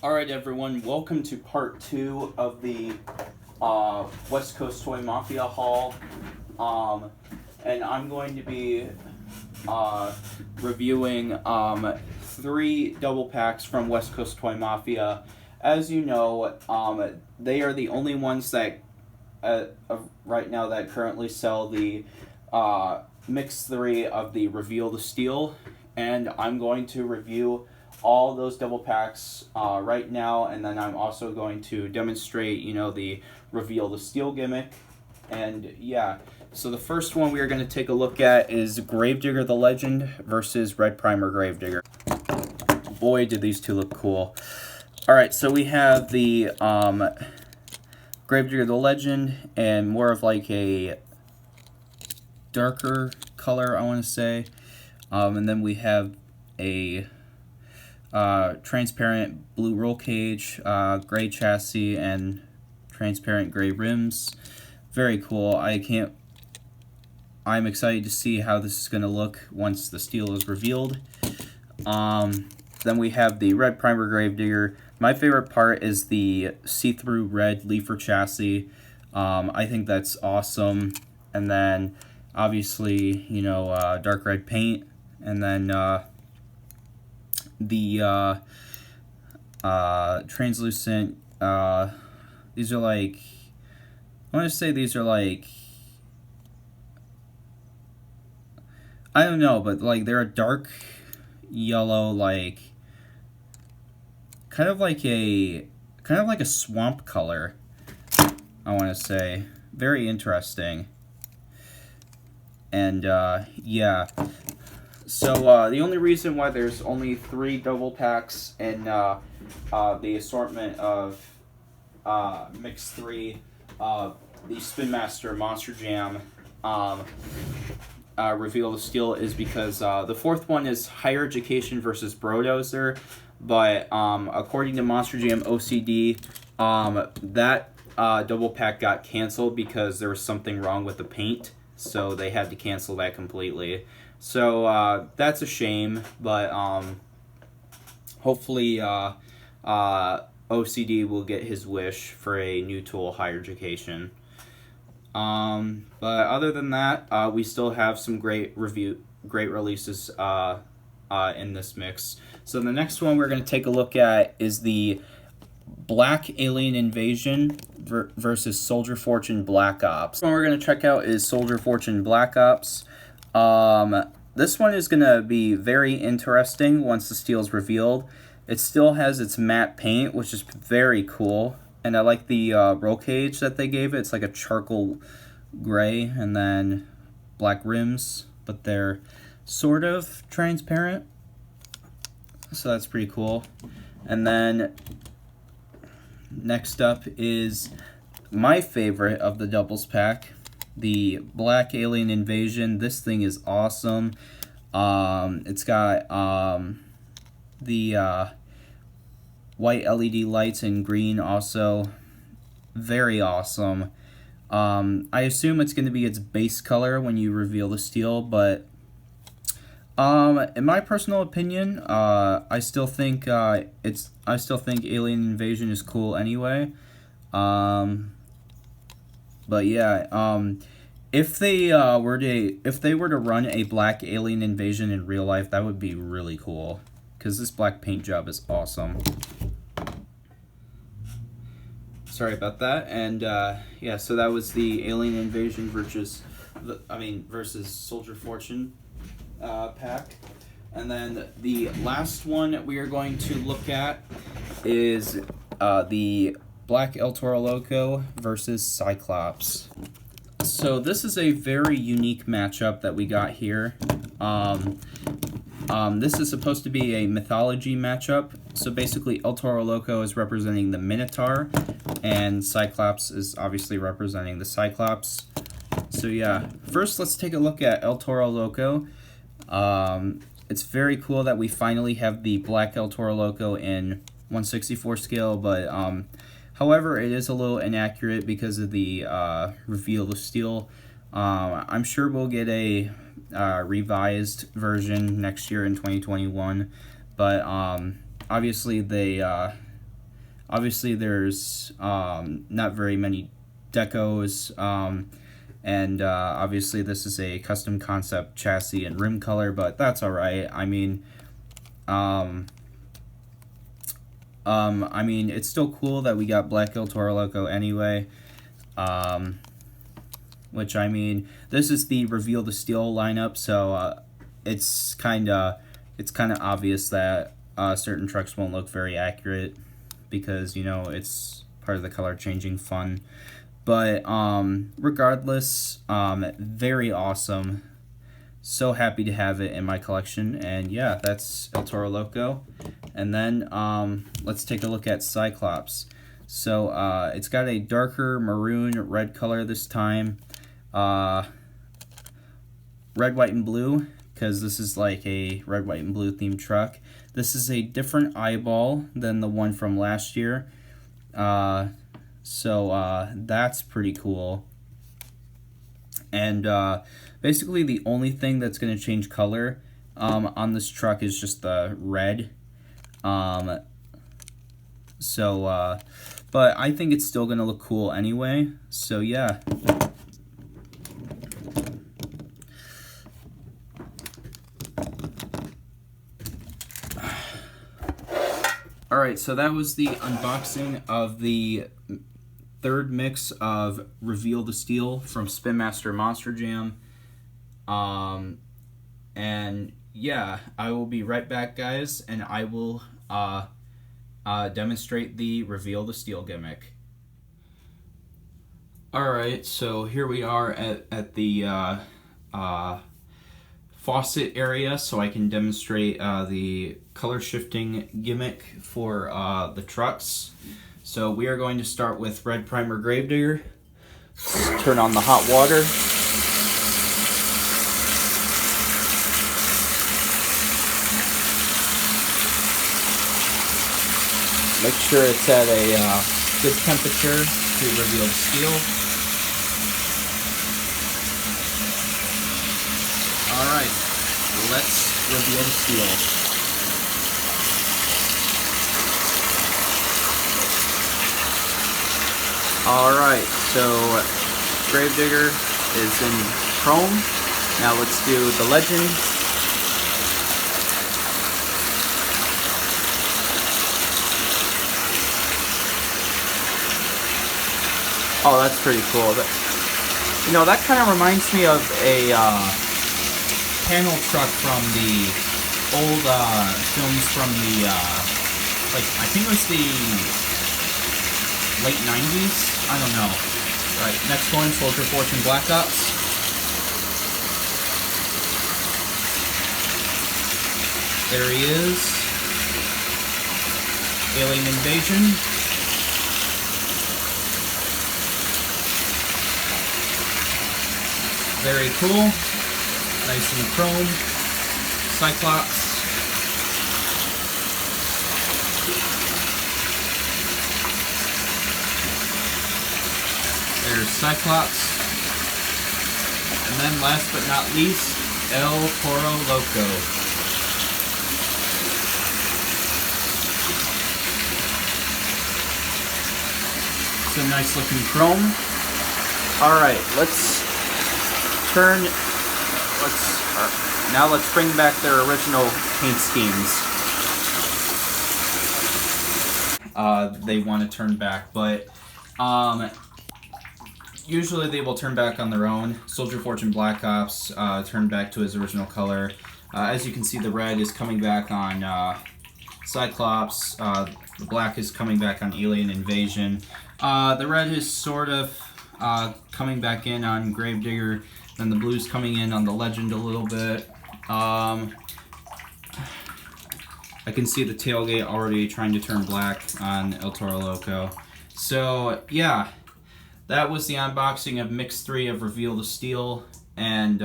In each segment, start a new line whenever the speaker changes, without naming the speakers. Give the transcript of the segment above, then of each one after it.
Alright everyone, welcome to part 2 of the West Coast Toy Mafia haul. And I'm going to be reviewing 3 double packs from West Coast Toy Mafia. As you know, they are the only ones that right now that currently sell the Mix 3 of the Reveal the Steel, and I'm going to review all those double packs right now, and then I'm also going to demonstrate, the Reveal the Steel gimmick. And yeah, so the first one we are going to take a look at is Gravedigger the Legend versus Red Primer Gravedigger. Boy, did these two look cool. Alright, so we have the Gravedigger the Legend, and more of like a darker color, I want to say. And then we have a transparent blue roll cage, gray chassis, and transparent gray rims. Very cool. I'm excited to see how this is going to look once the steel is revealed. Then we have the Red Primer Gravedigger. My favorite part is the see-through red leafer chassis. I think that's awesome. And then obviously, dark red paint, and then the translucent, these are like, I want to say these are like, I don't know, but like they're a dark yellow, like kind of like a swamp color, I want to say. Very interesting. And yeah, so the only reason why there's only 3 double packs in the assortment of Mix 3, the Spin Master Monster Jam Reveal the Steel, is because the 4th one is Higher Education versus Brodozer, but according to Monster Jam OCD, that double pack got canceled because there was something wrong with the paint, so they had to cancel that completely. So that's a shame, but hopefully OCD will get his wish for a new tool, Higher Education. But other than that, we still have some great releases in this mix. So the next one we're going to take a look at is the Black Alien Invasion versus Soldier Fortune Black Ops. The one we're going to check out is Soldier Fortune Black Ops. This one is going to be very interesting once the steel is revealed. It still has its matte paint, which is very cool. And I like the roll cage that they gave it. It's like a charcoal gray and then black rims, but they're sort of transparent. So that's pretty cool. And then next up is my favorite of the doubles pack, the Black Alien Invasion. This thing is awesome. It's got the white LED lights in green also. Very awesome. I assume it's going to be its base color when you reveal the steel, but in my personal opinion, I still think Alien Invasion is cool anyway. But yeah, if they were to run a Black Alien Invasion in real life, that would be really cool, because this black paint job is awesome. Sorry about that. And yeah, so that was the Alien Invasion versus Soldier Fortune pack. And then the last one we are going to look at is the Black El Toro Loco versus Cyclops. So this is a very unique matchup that we got here. This is supposed to be a mythology matchup. So basically El Toro Loco is representing the Minotaur, and Cyclops is obviously representing the Cyclops. So yeah, first let's take a look at El Toro Loco. It's very cool that we finally have the Black El Toro Loco in 1/64 scale, but however, it is a little inaccurate because of the reveal of steel. I'm sure we'll get a revised version next year in 2021, but obviously they Obviously, there's not very many decos, and obviously this is a custom concept chassis and rim color, but that's alright. I mean, it's still cool that we got Black Toro Loco anyway. Which, I mean, this is the Reveal the Steel lineup, so it's kind of obvious that certain trucks won't look very accurate because, you know, it's part of the color changing fun. But regardless, very awesome. So happy to have it in my collection. And yeah, that's El Toro Loco. And then let's take a look at Cyclops. So it's got a darker maroon red color this time. Red, white, and blue, because this is like a red, white, and blue themed truck. This is a different eyeball than the one from last year. So that's pretty cool. And basically the only thing that's going to change color on this truck is just the red. But I think it's still going to look cool anyway. So yeah. Alright, so that was the unboxing of the third mix of Reveal the Steel from Spin Master Monster Jam. And yeah, I will be right back, guys, and I will demonstrate the Reveal the Steel gimmick. Alright, so here we are at the faucet area, so I can demonstrate the color shifting gimmick for the trucks. So we are going to start with red primer Gravedigger. Turn on the hot water. Make sure it's at a good temperature to reveal the steel. Alright, let's reveal the steel. Alright, so Gravedigger is in chrome. Now let's do the legend. Oh, that's pretty cool. You know, that kind of reminds me of a panel truck from the old films from the, like, I think it was the late 90s? I don't know. Right, next one, Soldier Fortune Black Ops. There he is. Alien Invasion. Very cool. Nice and chrome. Cyclops. There's Cyclops. And then last but not least, El Toro Loco. It's a nice looking chrome. Alright, now let's bring back their original paint schemes. They want to turn back, but usually they will turn back on their own. Soldier Fortune Black Ops turned back to his original color. As you can see, the red is coming back on Cyclops. The black is coming back on Alien Invasion. The red is sort of coming back in on Gravedigger. Then the blue's coming in on the Legend a little bit. I can see the tailgate already trying to turn black on El Toro Loco. So yeah, that was the unboxing of Mix 3 of Reveal the Steel, and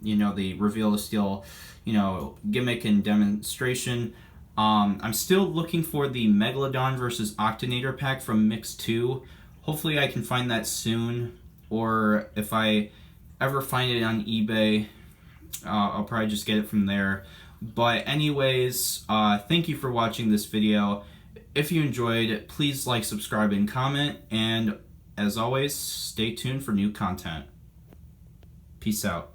you know, the Reveal the Steel, you know, gimmick and demonstration. I'm still looking for the Megalodon versus Octonator pack from Mix 2. Hopefully I can find that soon, or if I ever find it on eBay, I'll probably just get it from there. But anyways, thank you for watching this video, If you enjoyed it, please like, subscribe, and comment. And as always, stay tuned for new content. Peace out.